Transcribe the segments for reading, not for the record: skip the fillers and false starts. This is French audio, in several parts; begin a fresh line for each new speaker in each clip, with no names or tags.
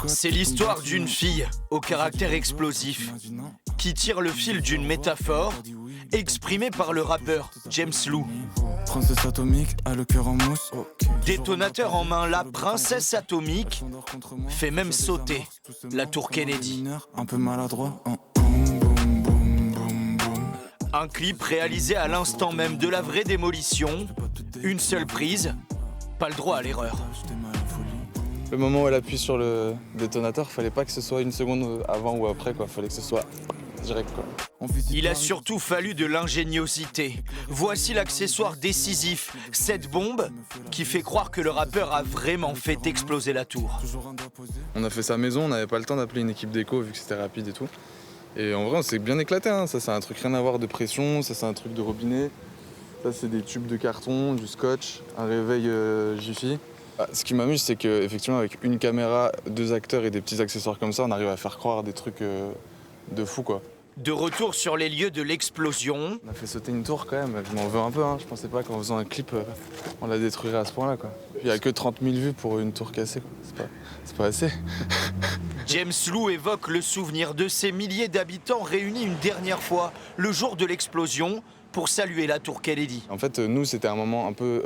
C'est l'histoire d'une fille au caractère explosif qui tire le fil d'une métaphore exprimée par le rappeur James Lou.
Princesse atomique a le cœur en mousse.
Détonateur en main, la princesse atomique fait même sauter la tour Kennedy.
Un peu maladroit.
Un clip réalisé à l'instant même de la vraie démolition. Une seule prise, pas le droit à l'erreur.
Le moment où elle appuie sur le détonateur, fallait pas que ce soit une seconde avant ou après, quoi. Fallait que ce soit direct, quoi.
Il a surtout fallu de l'ingéniosité. Voici l'accessoire décisif, cette bombe qui fait croire que le rappeur a vraiment fait exploser la tour.
On a fait ça maison, on n'avait pas le temps d'appeler une équipe d'écho vu que c'était rapide et tout. Et en vrai, on s'est bien éclaté, hein. Ça, c'est un truc rien à voir de pression, ça, c'est un truc de robinet. Ça, c'est des tubes de carton, du scotch, un réveil Jiffy. Ce qui m'amuse, c'est qu'effectivement, avec une caméra, 2 acteurs et des petits accessoires comme ça, on arrive à faire croire des trucs de fou, quoi.
De retour sur les lieux de l'explosion.
On a fait sauter une tour quand même, je m'en veux un peu, hein. Je pensais pas qu'en faisant un clip, on la détruirait à ce point-là, quoi. Il y a que 30 000 vues pour une tour cassée, quoi. C'est pas assez.
James Lou évoque le souvenir de ces milliers d'habitants réunis une dernière fois, le jour de l'explosion, pour saluer la tour Kennedy.
En fait, nous, c'était un moment un peu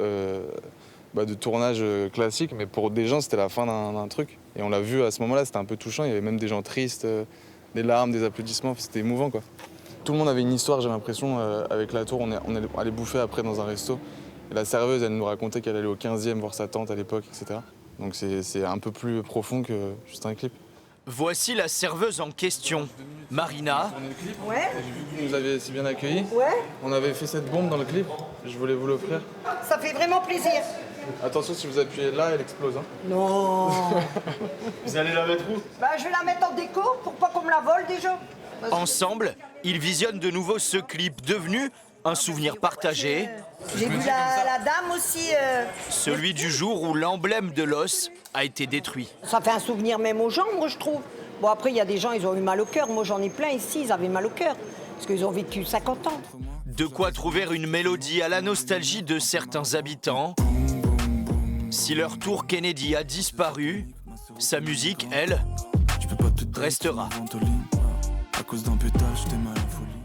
de tournage classique, mais pour des gens, c'était la fin d'un truc. Et on l'a vu à ce moment-là, c'était un peu touchant. Il y avait même des gens tristes, des larmes, des applaudissements. C'était émouvant, quoi. Tout le monde avait une histoire, j'ai l'impression, avec la tour. On est allé bouffer après dans un resto. Et la serveuse, elle nous racontait qu'elle allait au 15e voir sa tante à l'époque, etc. Donc c'est un peu plus profond que juste un clip.
Voici la serveuse en question, Marina.
Ouais.
J'ai vu que vous nous avez si bien accueillis.
Ouais.
On avait fait cette bombe dans le clip. Je voulais vous l'offrir.
Ça fait vraiment plaisir.
Attention, si vous appuyez là, elle explose. Hein.
Non.
Vous allez la mettre où?
Bah, je vais la mettre en déco pour pas qu'on me la vole déjà.
Ensemble, ils visionnent de nouveau ce clip devenu un souvenir partagé.
J'ai vu la dame aussi.
Celui du jour où l'emblème de l'os a été détruit.
Ça fait un souvenir même aux gens, moi, je trouve. Bon, après, il y a des gens, ils ont eu mal au cœur. Moi, j'en ai plein ici, ils avaient mal au cœur. Parce qu'ils ont vécu 50 ans.
De quoi trouver une mélodie à la nostalgie de certains habitants. Si leur tour Kennedy a disparu, sa musique, elle, restera.
À cause d'un pétage, j'étais mal en folie.